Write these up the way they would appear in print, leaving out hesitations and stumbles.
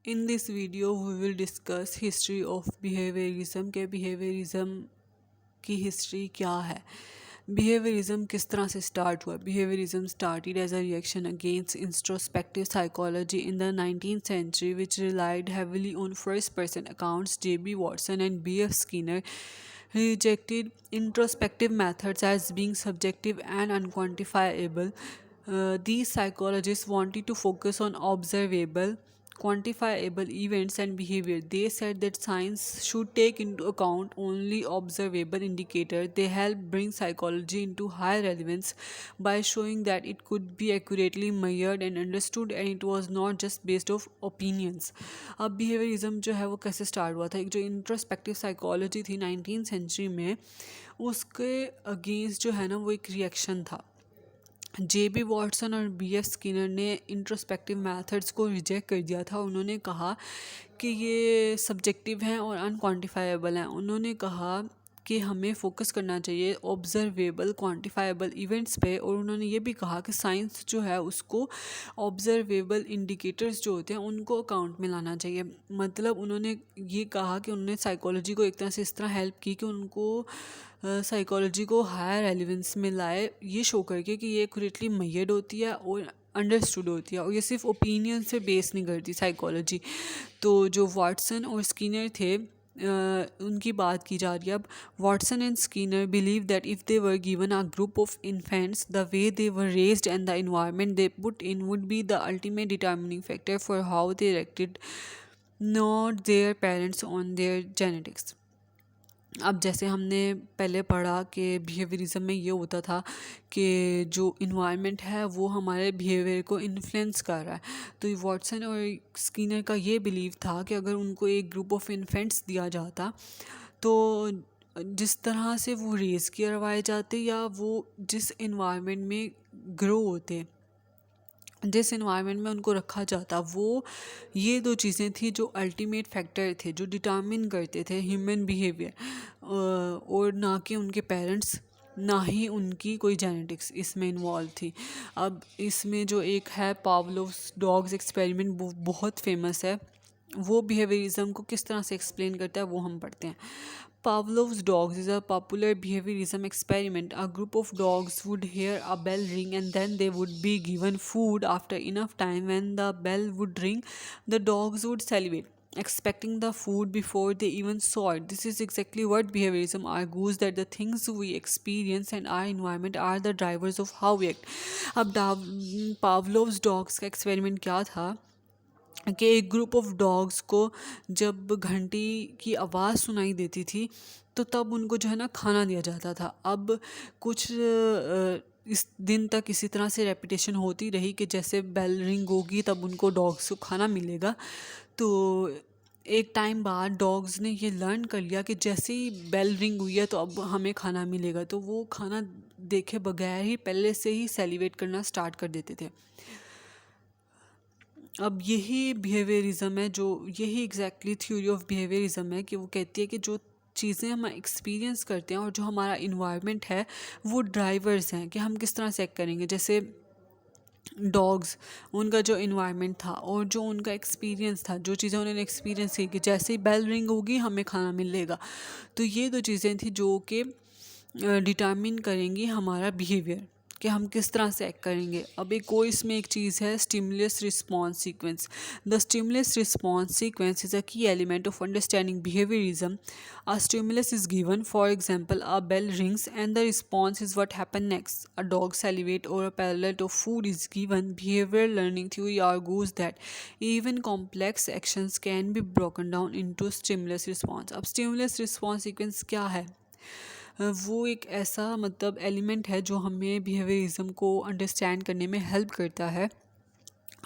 In this video we will discuss history of behaviorism के behaviorism की history क्या है. Behaviorism किस तरह से स्टार्ट हुआ. Behaviorism started as a reaction against introspective psychology in the 19th century, which relied heavily on first-person accounts. J.B. Watson and B.F. Skinner rejected introspective methods as being subjective and unquantifiable. These psychologists wanted to focus on observable, quantifiable events and behavior. They said that science should take into account only observable indicators. They helped bring psychology into higher relevance by showing that it could be accurately measured and understood, and it was not just based off opinions. अब behaviourism जो है वो कैसे start हुआ था. एक जो introspective psychology थी 19th सेंचुरी में, उसके अगेंस्ट जो है ना वो एक रिएक्शन था. J.B. वॉटसन और B.F. स्किनर ने इंट्रोस्पेक्टिव मेथड्स को रिजेक्ट कर दिया था. उन्होंने कहा कि ये सब्जेक्टिव हैं और अनक्वांटिफाइबल हैं. उन्होंने कहा कि हमें फोकस करना चाहिए ऑब्जर्वेबल क्वांटिफाइबल इवेंट्स पे, और उन्होंने ये भी कहा कि साइंस जो है उसको ऑब्जर्वेबल इंडिकेटर्स जो होते हैं उनको अकाउंट में लाना चाहिए. मतलब उन्होंने ये कहा कि उन्होंने साइकोलॉजी को एक तरह से इस तरह हेल्प की कि उनको साइकोलॉजी को हायर रेलिवेंस में लाए, ये शो करके कि ये एक्यूरेटली मेजर्ड होती है और अंडरस्टूड होती है, और ये सिर्फ ओपिनियन से बेस नहीं करती साइकोलॉजी. तो जो वाटसन और स्किनर थे, उनकी बात की जा रही है अब. Watson and Skinner believe that if they were given a group of infants, the way they were raised and the environment they put in would be the ultimate determining factor for how they reacted, not their parents on their genetics. अब जैसे हमने पहले पढ़ा कि behaviourism में ये होता था कि जो इन्वायरमेंट है वो हमारे बिहेवियर को इन्फ्लुएंस कर रहा है. तो वाटसन और स्किनर का ये बिलीव था कि अगर उनको एक ग्रुप ऑफ इन्फेंट्स दिया जाता तो जिस तरह से वो रेज़ करवाए जाते या वो जिस इन्वायरमेंट में ग्रो होते, जिस इन्वायरमेंट में उनको रखा जाता, वो ये दो चीज़ें थी जो अल्टीमेट फैक्टर थे जो डिटर्मिन करते थे ह्यूमन बिहेवियर, और ना कि उनके पेरेंट्स, ना ही उनकी कोई जेनेटिक्स इसमें इन्वॉल्व थी. अब इसमें जो एक है पावलोव्स डॉग्स एक्सपेरिमेंट, वो बहुत फेमस है. वो बिहेवियरिज्म को किस तरह से एक्सप्लेन करता है वो हम पढ़ते हैं. Pavlov's dogs is a popular behaviorism experiment. A group of dogs would hear a bell ring and then they would be given food. After enough time, when the bell would ring, the dogs would salivate, expecting the food before they even saw it. This is exactly what behaviorism argues, that the things we experience and our environment are the drivers of how we act. अब Pavlov's dogs का experiment क्या था कि एक group of dogs को जब घंटी की आवाज़ सुनाई देती थी तो तब उनको जो है ना खाना दिया जाता था. अब कुछ इस दिन तक इसी तरह से रेपिटेशन होती रही कि जैसे बेल रिंग होगी तब उनको डॉग्स को खाना मिलेगा. तो एक टाइम बाद डॉग्स ने ये लर्न कर लिया कि जैसे ही बेल रिंग हुई है तो अब हमें खाना मिलेगा, तो वो खाना देखे बगैर ही पहले से ही सेलिब्रेट करना स्टार्ट कर देते थे. अब यही बिहेवियरिज्म है, जो यही एग्जैक्टली थ्योरी ऑफ बिहेवियरिज्म है कि वो कहती है कि जो चीज़ें हम एक्सपीरियंस करते हैं और जो हमारा इन्वायरमेंट है वो ड्राइवर्स हैं कि हम किस तरह से एक्ट करेंगे. जैसे डॉग्स, उनका जो इन्वायरमेंट था और जो उनका एक्सपीरियंस था, जो चीज़ें उन्होंने एक्सपीरियंस की कि जैसे ही बेल रिंग होगी हमें खाना मिलेगा, तो ये दो चीज़ें थी जो कि डिटर्मिन करेंगी हमारा बिहेवियर कि हम किस तरह से एक्ट करेंगे. अब एक और इसमें एक चीज़ है stimulus response sequence. The stimulus response sequence is a key element of understanding behaviourism. A stimulus is given, for example, a bell rings and the response is what happened next. A dog salivate or a pellet of food is given. Behavioral learning theory argues that even complex actions can be broken down into stimulus response. अब stimulus response sequence क्या है? वो एक ऐसा मतलब element है जो हमें बिहेवियरिज्म को अंडरस्टैंड करने में हेल्प करता है.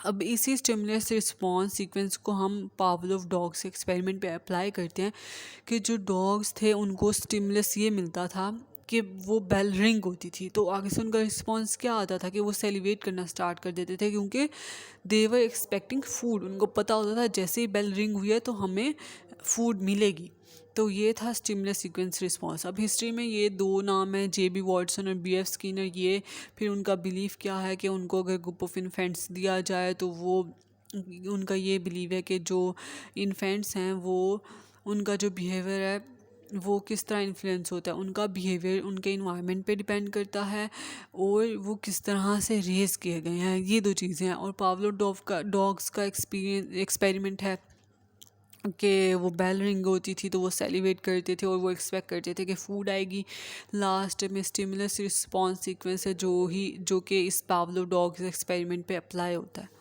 अब इसी स्टिमुलस रिस्पॉन्स सीक्वेंस को हम पावलोव डॉग्स एक्सपेरिमेंट पे अप्लाई करते हैं कि जो डॉग्स थे उनको स्टिमुलस ये मिलता था कि वो बेल रिंग होती थी तो आगे से उनका रिस्पॉन्स क्या आता था कि वो सेलिब्रेट करना स्टार्ट कर देते थे, क्योंकि दे वर एक्सपेक्टिंग फूड. उनको पता होता था जैसे ही बेल रिंग हुई है तो हमें फूड मिलेगी. तो ये था स्टिमुलस सीक्वेंस रिस्पॉन्स. अब हिस्ट्री में ये दो नाम हैं, J.B. वॉटसन और B.F. स्किनर. ये फिर उनका बिलीफ क्या है कि उनको अगर ग्रुप ऑफ इन्फेंट्स दिया जाए तो वो उनका ये बिलीव है कि जो इन्फेंट्स हैं वो उनका जो बिहेवियर है वो किस तरह इन्फ्लुएंस होता है, उनका बिहेवियर उनके इन्वायरमेंट पे डिपेंड करता है और वो किस तरह से रेस किए गए हैं, ये दो चीज़ें हैं। और पावलो डॉग्स का एक्सपेरिमेंट है कि वो बेल रिंग होती थी तो वो सेलिब्रेट करते थे और वो एक्सपेक्ट करते थे कि फूड आएगी। लास्ट में स्टिमुलस रिस्पॉन्स सीक्वेंस है जो कि इस पावलो डॉग्स एक्सपेरिमेंट पे अप्लाई होता है।